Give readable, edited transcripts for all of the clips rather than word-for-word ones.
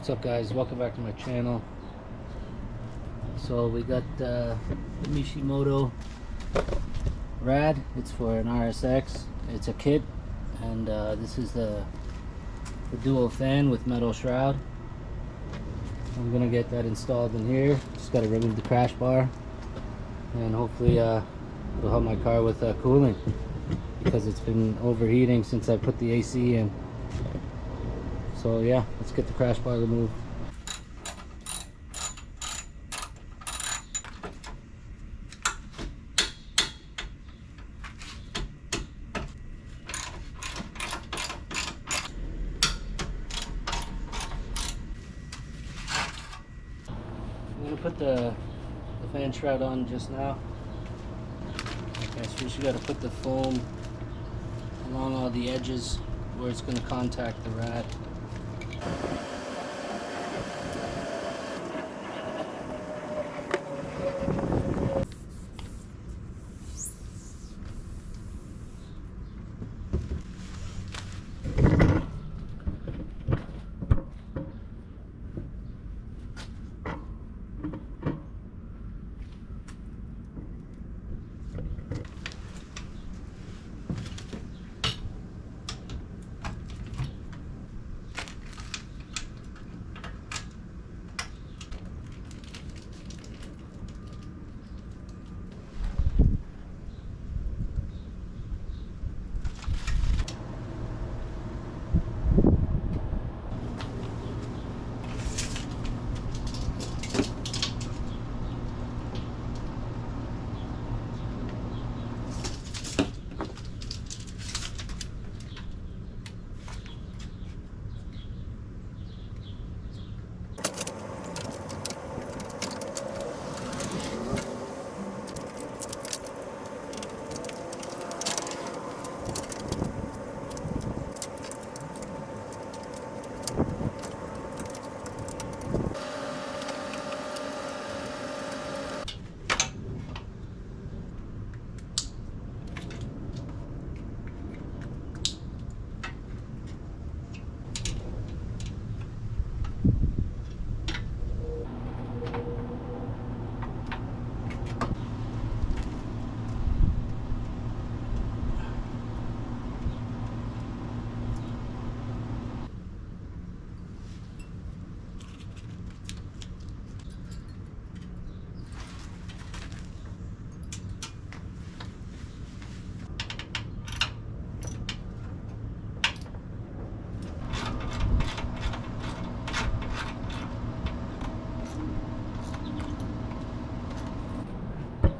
What's up, guys? Welcome back to my channel. So we got the Mishimoto Rad. It's for an RSX. It's a kit, and this is the Duel fan with metal shroud. I'm gonna get that installed in here. Just gotta remove the crash bar, and hopefully it'll help my car with cooling, because it's been overheating since I put the AC in. So yeah, let's get the crash bar removed. I'm gonna put the fan shroud on just now. Okay, so first you gotta put the foam along all the edges where it's gonna contact the rad.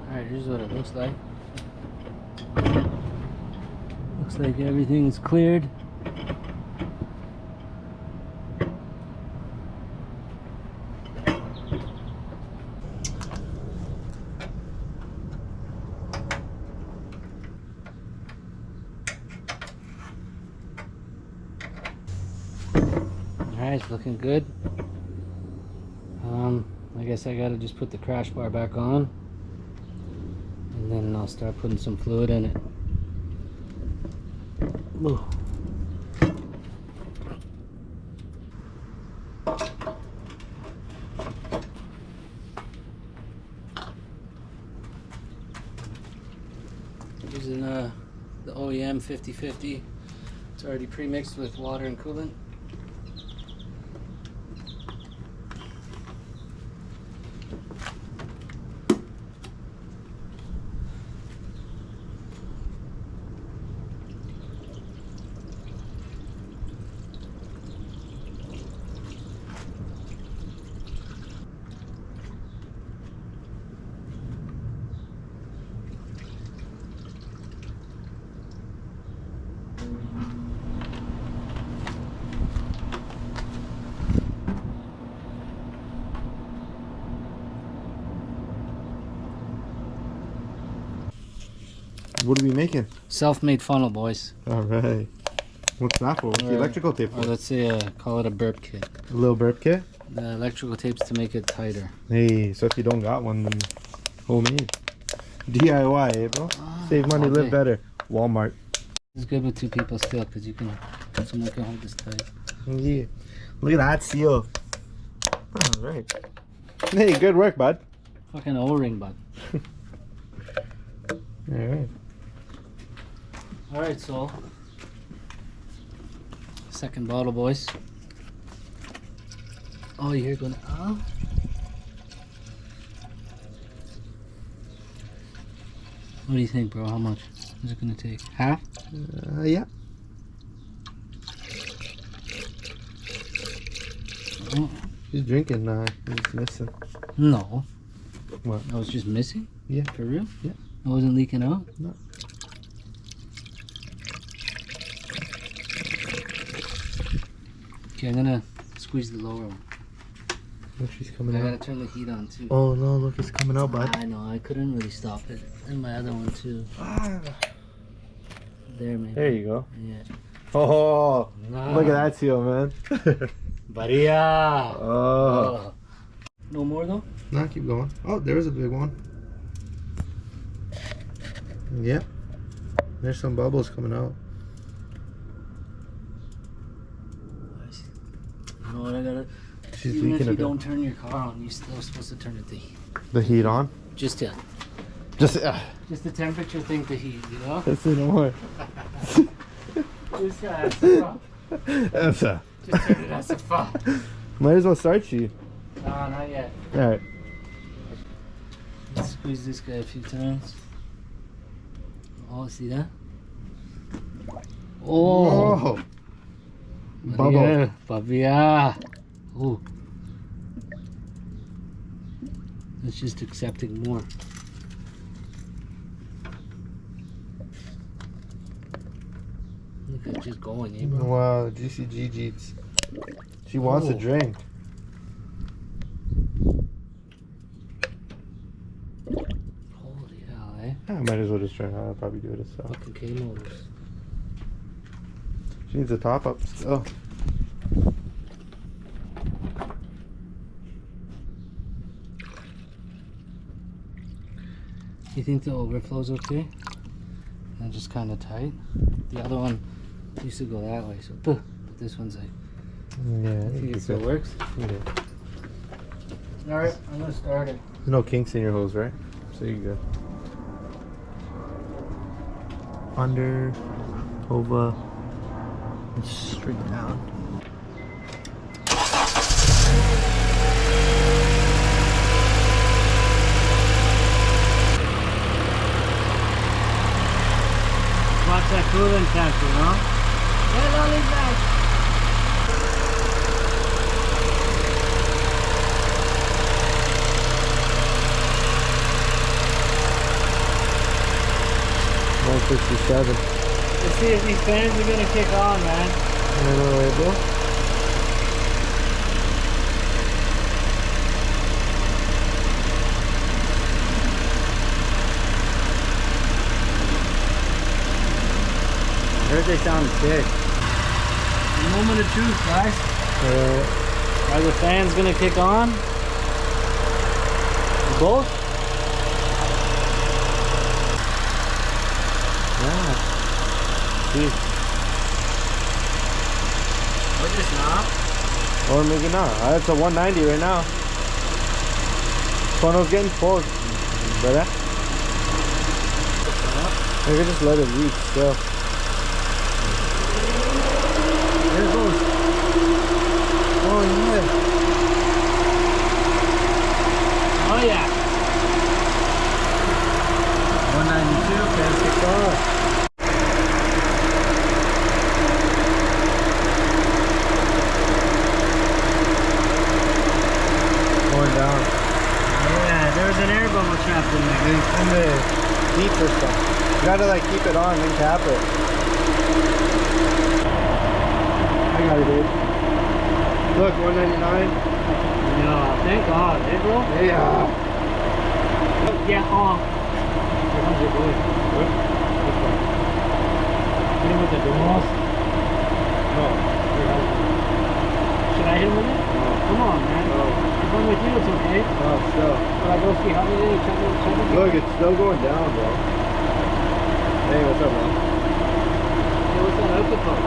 Alright, here's what it looks like. Looks like everything's cleared. Alright, it's looking good. I guess I gotta just put the crash bar back on, and then I'll start putting some fluid in it. Ooh. Using the OEM 50/50. It's already pre-mixed with water and coolant. What are we making? Self-made funnel, boys. All right. What's that for? What's the electrical tape for? Or let's say, call it a burp kit. A little burp kit? The electrical tapes to make it tighter. Hey, so if you don't got one, then homemade. DIY, eh, bro? Save money, live better. Walmart. It's good with two people still, because someone can hold this tight. Yeah. Look at that seal. All right. Hey, good work, bud. Fucking O-ring, bud. All right. Alright, so second bottle, boys. Oh, you're gonna What do you think, bro? How much is it gonna take? Half? Yeah. Oh. He's drinking. He's missing. No. What? I was just missing? Yeah. For real? Yeah. I wasn't leaking out? No. Okay, I'm gonna squeeze the lower one. Look, she's coming I out. gotta turn the heat on too. Oh no, look, it's coming out, bud. I know, I couldn't really stop it. And my other one too. There, maybe. There you go. Yeah. Oh, Nah. look at that seal, man. Maria. Oh. No more though? No, keep going. Oh, there's a big one. Yep. There's some bubbles coming out. You know what I gotta... She's Even if leaking you a bit. don't turn your car on, you're still supposed to turn The heat on? just to... Just Just the temperature thing to heat, you know? let's see no more. Just as a fuck. That's Just turn it as a fuck. Might as well start you. Nah, not yet. Alright. Let's squeeze this guy a few times. Oh, see that? Oh! Bubble. Maria, Pavia. Oh. It's just accepting more. Look at it just going, eh, bro? Wow, juicy Gigi's. She wants a Oh. drink. Holy hell, eh? I might as well just try. I'll probably do it herself. Fucking K-motors. She needs a top up still. You think the overflow's okay? And just kind of tight. The other one used to go that way, so but this one's like. Yeah, I think it still works. Yeah. All right, I'm gonna start it. There's no kinks in your hose, right? So you're good. Under, over, and straight down. Watch that coolant temperature, huh? Yeah, lolly's back. $167. Let's see if these fans are gonna kick on, man. I know, right, bro? I heard they sound sick. Moment of truth, guys. Are the fans gonna kick on? Both? Yeah. See. Or just not. Or maybe not. It's a 190 right now. Funnel's getting full, brother. Maybe just let it reach still. There it goes. Oh yeah. Oh yeah. 192, fans kicked off. Going down. Yeah, there was an air bubble trapped in there. In the deep or stuff. You gotta like keep it on and cap it. I got it, dude. Look, 199. Yeah, thank God, eh, bro? Yeah. Yeah, oh. Here comes your boy. What? Hit him with the doors. No. Should I hit him with it? No. Come on, man. No. If I'm with you, it's okay. No, still. But I go see how many check it. Look, it's still going down, bro. Hey, what's up, man? Hey, what's that outfit called?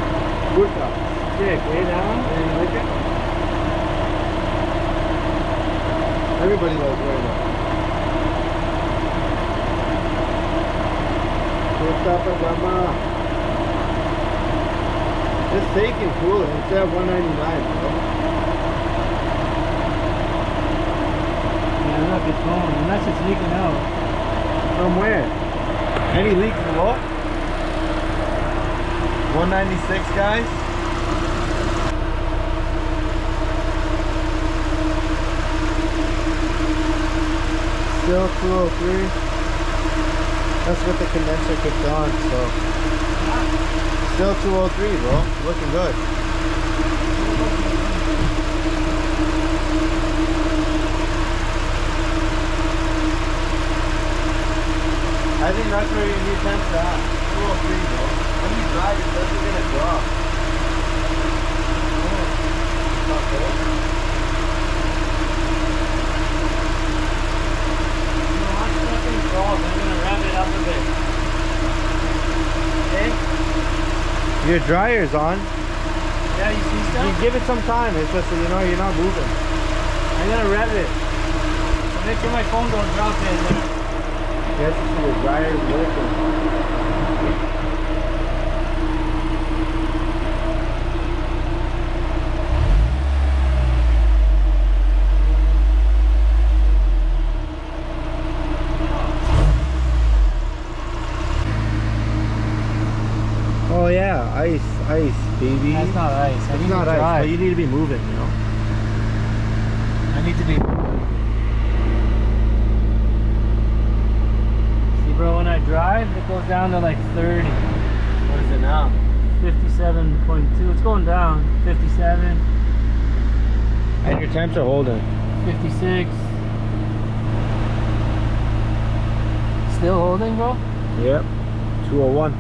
Good job. Sick, eh, that one? Hey, you like it? Everybody loves wearing that. Just take and cool it instead of $199, bro. Yeah, look, it's going. Unless it's leaking out. From where? Any leaks below? 196, guys. Still 203. That's what the condenser kicked on, so. Still 203, bro. Looking good. I think that's where you need temps to at. 203, bro. When you drive, it doesn't get a drop. Not cold. Watch nothing crawls. I'm gonna wrap it up a bit. Okay? Your dryer's on. Yeah, you see stuff? You give it some time. It's just, you know, you're not moving. I'm gonna rev it. So make sure my phone don't drop in there. Yes, you see the dryer's working. Oh yeah, ice, baby. That's not ice. It's not ice, but you need to be moving, you know? I need to be. See, bro, when I drive, it goes down to like 30. What is it now? 57.2. It's going down. 57, And your temps are holding. 56. Still holding, bro? Yep. 201.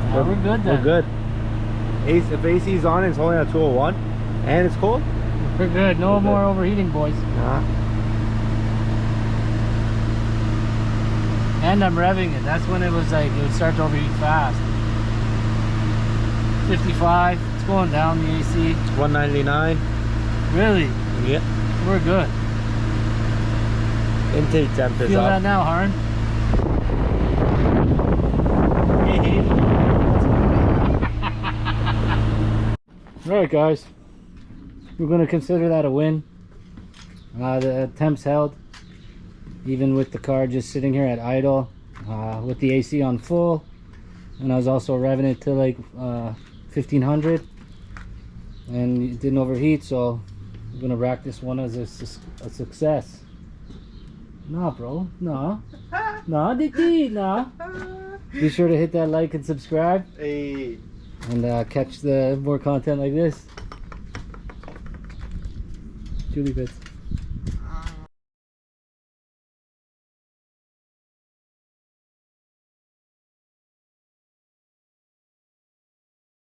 Yeah, we're good then. We're good. If AC's on and it's holding at 201 and it's cold, We're good. No We're more good. overheating, boys. nah. And I'm revving it. That's when it was like, it would start to overheat fast. 55. It's going down the AC. 199. Really? Yep. We're good. Intake temp is Feel that up. now, Harn? Alright guys, we're going to consider that a win. The temps held, even with the car just sitting here at idle, with the AC on full, and I was also revving it to like 1500, and it didn't overheat, so I'm going to rack this one as a success. Nah bro, nah. Nah, Dickie, nah. Be sure to hit that like and subscribe. Hey. And catch the more content like this. Julie bits.